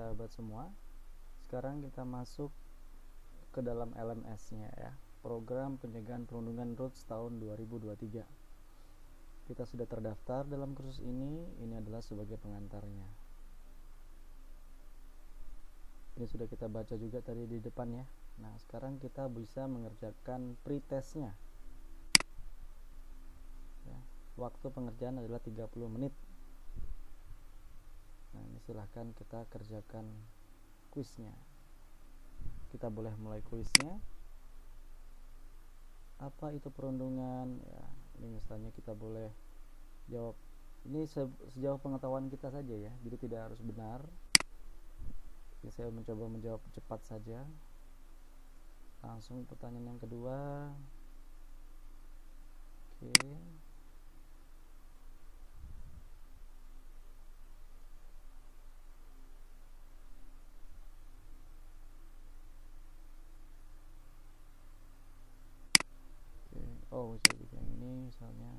sahabat semua. Sekarang kita masuk ke dalam LMS-nya ya, Program Pencegahan Perundungan Roots tahun 2023. Kita sudah terdaftar dalam kursus ini adalah sebagai pengantarnya. Ini sudah kita baca juga tadi di depan ya. Nah, sekarang kita bisa mengerjakan pretestnya. Ya, waktu pengerjaan adalah 30 menit. Nah, ini silahkan kita kerjakan kuisnya. Kita boleh mulai kuisnya. Apa itu perundungan? Ya, ini misalnya kita boleh jawab. Ini sejauh pengetahuan kita saja ya, jadi tidak harus benar. Jadi saya mencoba menjawab cepat saja. Langsung pertanyaan yang kedua. Oke. Oh, bisa juga yang ini misalnya.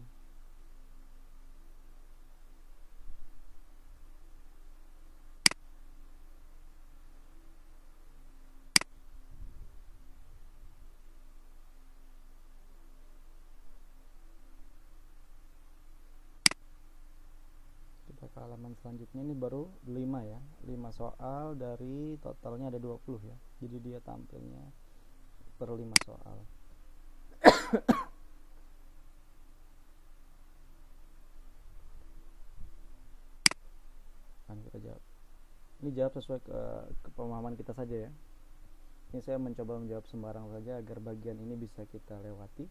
Kita ke halaman selanjutnya, ini baru 5 ya. 5 soal dari totalnya ada 20 ya. Jadi dia tampilnya per 5 soal. Kita jawab. Ini jawab sesuai ke pemahaman kita saja ya. Ini saya mencoba menjawab sembarang saja agar bagian ini bisa kita lewati.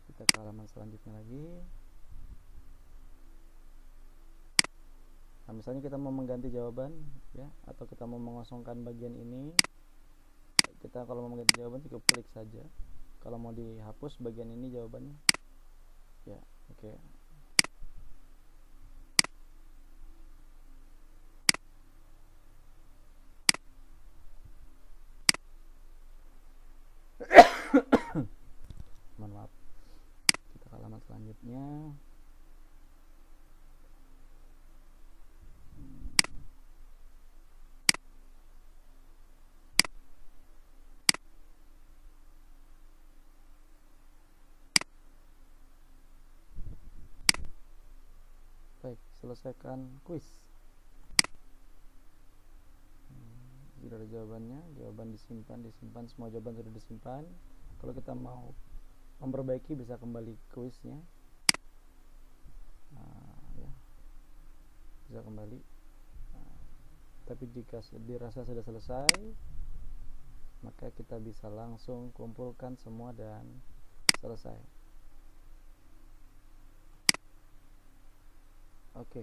Kita ke halaman selanjutnya lagi. Nah, misalnya kita mau mengganti jawaban ya, atau kita mau mengosongkan bagian ini, kita kalau mau mengganti jawaban cukup klik saja. Kalau mau dihapus bagian ini jawabannya ya, oke. Mohon maaf. Kita ke halaman selanjutnya. Baik, selesaikan kuis. Sudah ada jawabannya, jawaban disimpan, semua jawaban sudah disimpan. Kalau kita mau memperbaiki bisa kembali kuisnya. Ya, bisa kembali. Tapi jika dirasa sudah selesai, maka kita bisa langsung kumpulkan semua dan selesai. Oke.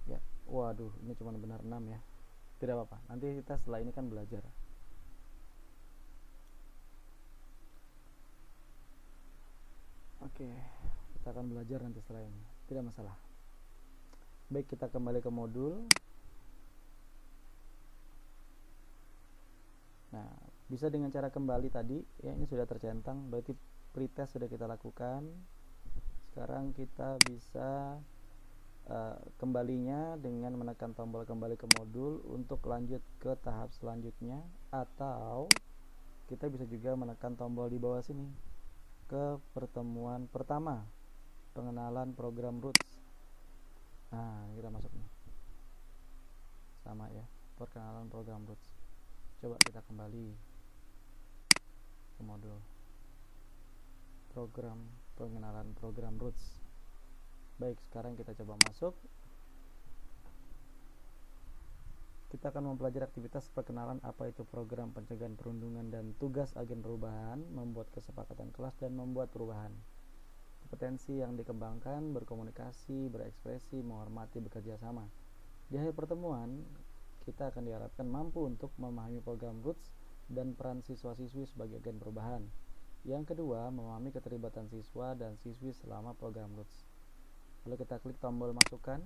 Ya, waduh, ini cuma benar 6 ya. Tidak apa-apa, nanti kita setelah ini kan belajar. Oke, kita akan belajar nanti setelah ini, tidak masalah. Baik, kita kembali ke modul. Nah, bisa dengan cara kembali tadi ya, ini sudah tercentang, berarti pretest sudah kita lakukan. Sekarang kita bisa kembalinya dengan menekan tombol kembali ke modul untuk lanjut ke tahap selanjutnya, atau kita bisa juga menekan tombol di bawah sini ke pertemuan pertama, pengenalan program roots. Nah, kita masuk nih, sama ya, perkenalan program roots. Coba kita kembali ke modul program pengenalan program roots. Baik, sekarang kita coba masuk. Kita akan mempelajari aktivitas perkenalan apa itu program pencegahan perundungan dan tugas agen perubahan, membuat kesepakatan kelas dan membuat perubahan. Kompetensi yang dikembangkan, berkomunikasi, berekspresi, menghormati, bekerja sama. Di akhir pertemuan, kita akan diharapkan mampu untuk memahami program roots dan peran siswa-siswi sebagai agen perubahan. Yang kedua, memahami keterlibatan siswa dan siswi selama program roots. Lalu kita klik tombol masukkan.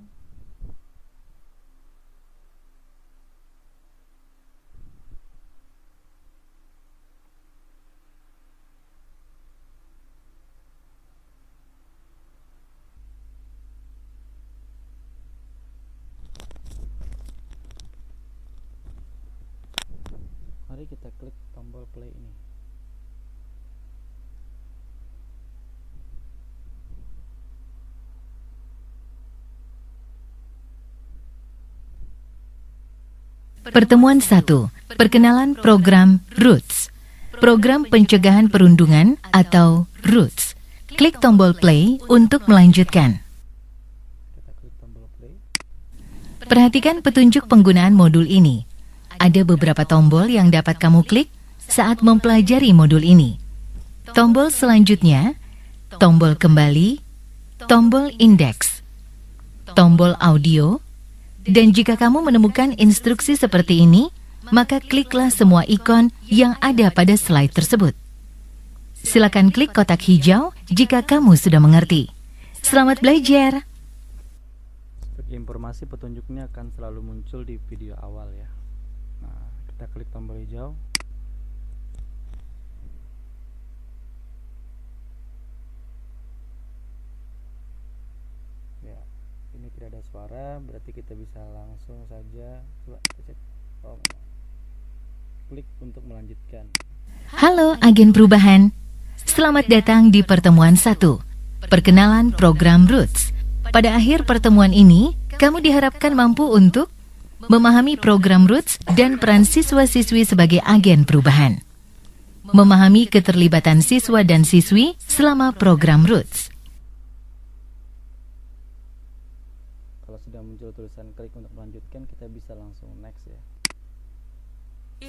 Mari kita klik tombol play ini. Pertemuan 1. Perkenalan program Roots. Program pencegahan perundungan atau Roots. Klik tombol play untuk melanjutkan. Kita klik tombol play. Perhatikan petunjuk penggunaan modul ini. Ada beberapa tombol yang dapat kamu klik saat mempelajari modul ini. Tombol selanjutnya, tombol kembali, tombol indeks, tombol audio, dan jika kamu menemukan instruksi seperti ini, maka kliklah semua ikon yang ada pada slide tersebut. Silakan klik kotak hijau jika kamu sudah mengerti. Selamat belajar! Sebagai informasi, petunjuknya akan selalu muncul di video awal ya. Nah, kita klik tombol hijau. Ya, ini tidak ada suara, berarti kita bisa langsung saja coba cek. Klik untuk melanjutkan. Halo agen perubahan, selamat datang di pertemuan 1, perkenalan program Roots. Pada akhir pertemuan ini, kamu diharapkan mampu untuk memahami program Roots dan peran siswa-siswi sebagai agen perubahan, memahami keterlibatan siswa dan siswi selama program Roots. Kalau sudah muncul tulisan klik untuk melanjutkan, kita bisa langsung next ya.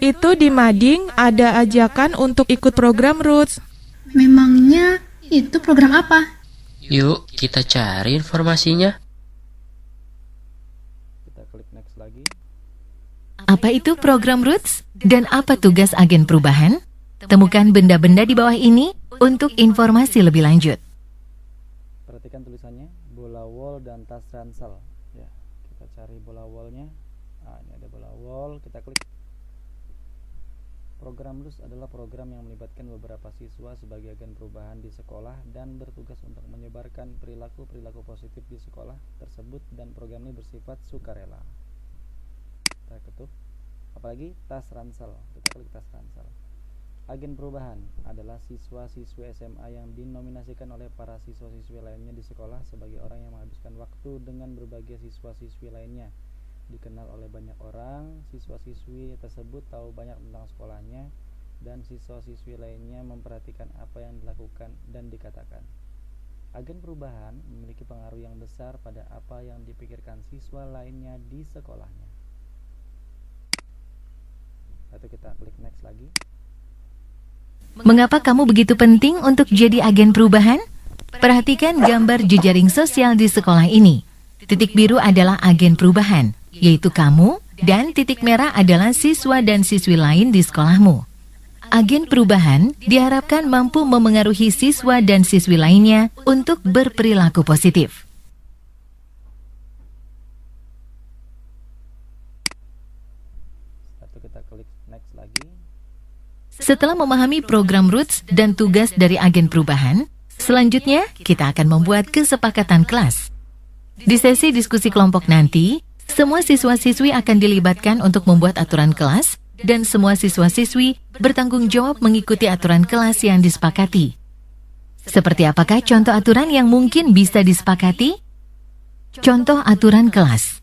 Itu di mading ada ajakan untuk ikut program Roots. Memangnya itu program apa? Yuk, kita cari informasinya. Kita klik next lagi. Apa itu program Roots dan apa tugas agen perubahan? Temukan benda-benda di bawah ini untuk informasi lebih lanjut. Perhatikan tulisannya, bola wall dan tas ransel. Ya, kita cari bola wallnya. Nah, ini ada bola wall, kita klik. Program Roots adalah program yang melibatkan beberapa siswa sebagai agen perubahan di sekolah dan bertugas untuk menyebarkan perilaku-perilaku positif di sekolah tersebut, dan program ini bersifat sukarela. Kita ketuk. Apalagi tas ransel, kita klik tas ransel. Agen perubahan adalah siswa-siswi SMA yang dinominasikan oleh para siswa-siswi lainnya di sekolah sebagai orang yang menghabiskan waktu dengan berbagai siswa-siswi lainnya. Dikenal oleh banyak orang, siswa-siswi tersebut tahu banyak tentang sekolahnya, dan siswa-siswi lainnya memperhatikan apa yang dilakukan dan dikatakan. Agen perubahan memiliki pengaruh yang besar pada apa yang dipikirkan siswa lainnya di sekolahnya. Lalu kita klik next lagi. Mengapa kamu begitu penting untuk jadi agen perubahan? Perhatikan gambar jejaring sosial di sekolah ini. Titik biru adalah agen perubahan, yaitu kamu, dan titik merah adalah siswa dan siswi lain di sekolahmu. Agen perubahan diharapkan mampu memengaruhi siswa dan siswi lainnya untuk berperilaku positif. Lalu kita klik next lagi. Setelah memahami program Roots dan tugas dari agen perubahan, selanjutnya kita akan membuat kesepakatan kelas. Di sesi diskusi kelompok nanti, semua siswa-siswi akan dilibatkan untuk membuat aturan kelas, dan semua siswa-siswi bertanggung jawab mengikuti aturan kelas yang disepakati. Seperti apakah contoh aturan yang mungkin bisa disepakati? Contoh aturan kelas.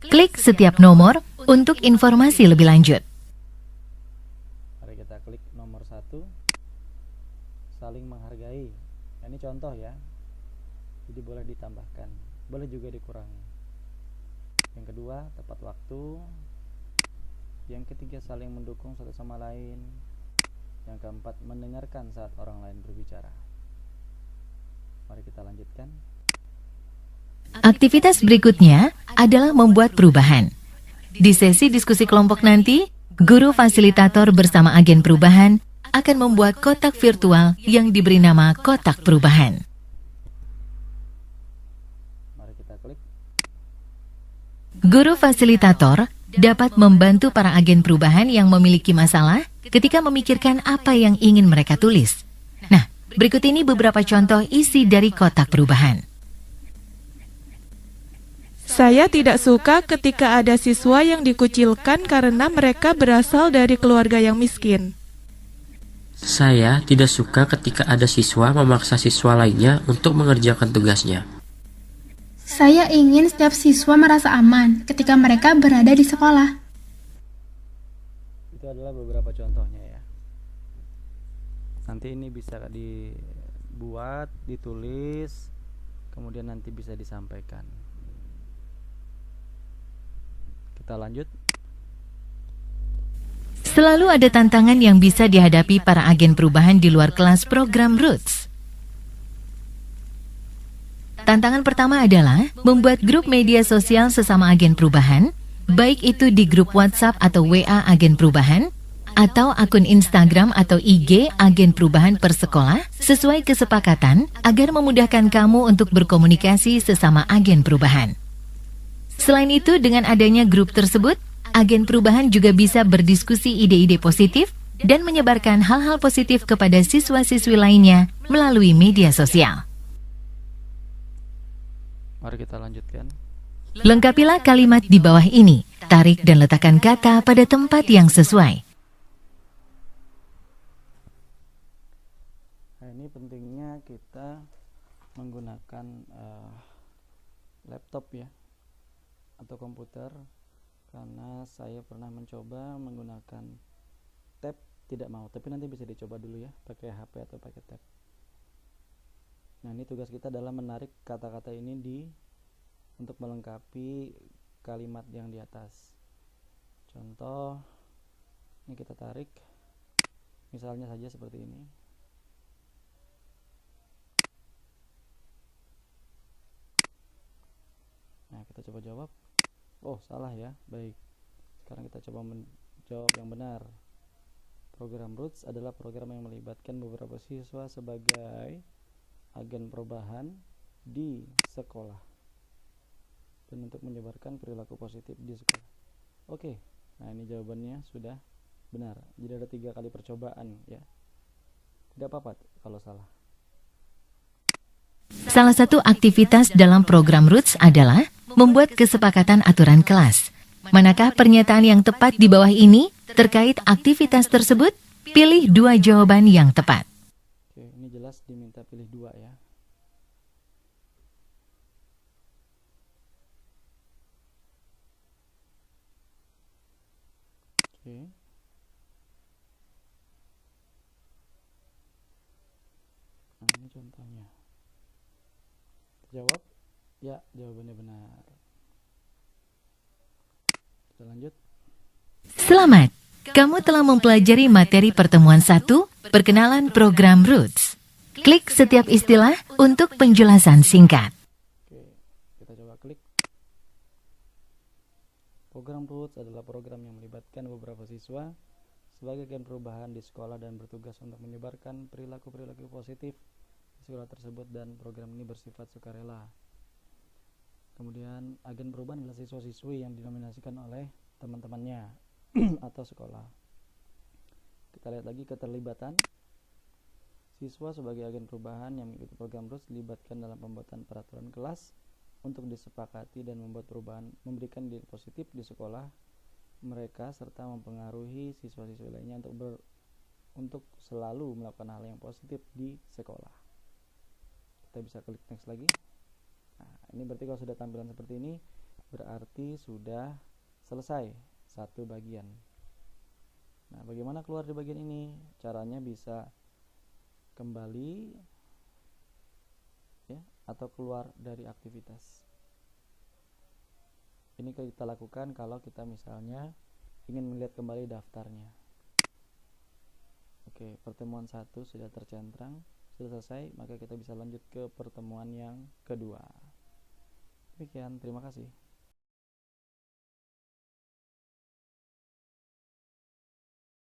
Klik setiap nomor untuk informasi lebih lanjut. Mari kita klik nomor 1, saling menghargai. Nah, ini contoh ya, jadi boleh ditambahkan, boleh juga dikurangi. Yang kedua, tepat waktu. Yang ketiga, saling mendukung satu sama lain. Yang keempat, mendengarkan saat orang lain berbicara. Mari kita lanjutkan. Aktivitas berikutnya adalah membuat perubahan. Di sesi diskusi kelompok nanti, guru fasilitator bersama agen perubahan akan membuat kotak virtual yang diberi nama kotak perubahan. Mari kita klik. Guru fasilitator dapat membantu para agen perubahan yang memiliki masalah ketika memikirkan apa yang ingin mereka tulis. Nah, berikut ini beberapa contoh isi dari kotak perubahan. Saya tidak suka ketika ada siswa yang dikucilkan karena mereka berasal dari keluarga yang miskin. Saya tidak suka ketika ada siswa memaksa siswa lainnya untuk mengerjakan tugasnya. Saya ingin setiap siswa merasa aman ketika mereka berada di sekolah. Itu adalah beberapa contohnya ya. Nanti ini bisa dibuat, ditulis, kemudian nanti bisa disampaikan. Kita lanjut. Selalu ada tantangan yang bisa dihadapi para agen perubahan di luar kelas program Roots. Tantangan pertama adalah membuat grup media sosial sesama agen perubahan, baik itu di grup WhatsApp atau WA agen perubahan, atau akun Instagram atau IG agen perubahan per sekolah, sesuai kesepakatan agar memudahkan kamu untuk berkomunikasi sesama agen perubahan. Selain itu, dengan adanya grup tersebut, agen perubahan juga bisa berdiskusi ide-ide positif dan menyebarkan hal-hal positif kepada siswa-siswi lainnya melalui media sosial. Mari kita lanjutkan. Lengkapilah kalimat di bawah ini, tarik dan letakkan kata pada tempat yang sesuai. Nah, ini pentingnya kita menggunakan laptop ya, atau komputer, karena saya pernah mencoba menggunakan tab, tidak mau, tapi nanti bisa dicoba dulu ya pakai HP atau pakai tab. Nah, ini tugas kita adalah menarik kata-kata ini untuk melengkapi kalimat yang di atas. Contoh, ini kita tarik, misalnya saja seperti ini. Nah, kita coba jawab. Oh, salah ya. Baik. Sekarang kita coba menjawab yang benar. Program Roots adalah program yang melibatkan beberapa siswa sebagai agen perubahan di sekolah dan untuk menyebarkan perilaku positif di sekolah. Oke. Nah, ini jawabannya sudah benar. Jadi ada 3 kali percobaan ya. Tidak apa-apa kalau salah. Salah satu aktivitas dalam program Roots adalah membuat kesepakatan aturan kelas. Manakah pernyataan yang tepat di bawah ini terkait aktivitas tersebut? Pilih 2 jawaban yang tepat. Oke, ini jelas diminta pilih 2 ya. Oke. Nah, ini contohnya. Jawab. Ya, jawabannya benar. Kita lanjut. Selamat, kamu telah mempelajari materi pertemuan 1, perkenalan program Roots. Klik setiap istilah untuk penjelasan singkat. Oke, kita coba klik. Program Roots adalah program yang melibatkan beberapa siswa sebagai agen perubahan di sekolah dan bertugas untuk menyebarkan perilaku-perilaku positif di sekolah tersebut, dan program ini bersifat sukarela. Kemudian agen perubahan adalah siswa-siswi yang dinominasikan oleh teman-temannya atau sekolah. Kita lihat lagi keterlibatan. Siswa sebagai agen perubahan yang mengikuti program Roots dilibatkan dalam pembuatan peraturan kelas untuk disepakati dan membuat perubahan, memberikan nilai positif di sekolah mereka serta mempengaruhi siswa-siswi lainnya untuk selalu melakukan hal yang positif di sekolah. Kita bisa klik next lagi. Nah, ini berarti kalau sudah tampilan seperti ini berarti sudah selesai satu bagian. Nah, bagaimana keluar di bagian ini? Caranya bisa kembali ya, atau keluar dari aktivitas. Ini kita lakukan kalau kita misalnya ingin melihat kembali daftarnya. Oke, pertemuan 1 sudah tercentrang, sudah selesai, maka kita bisa lanjut ke pertemuan yang kedua. Demikian, terima kasih.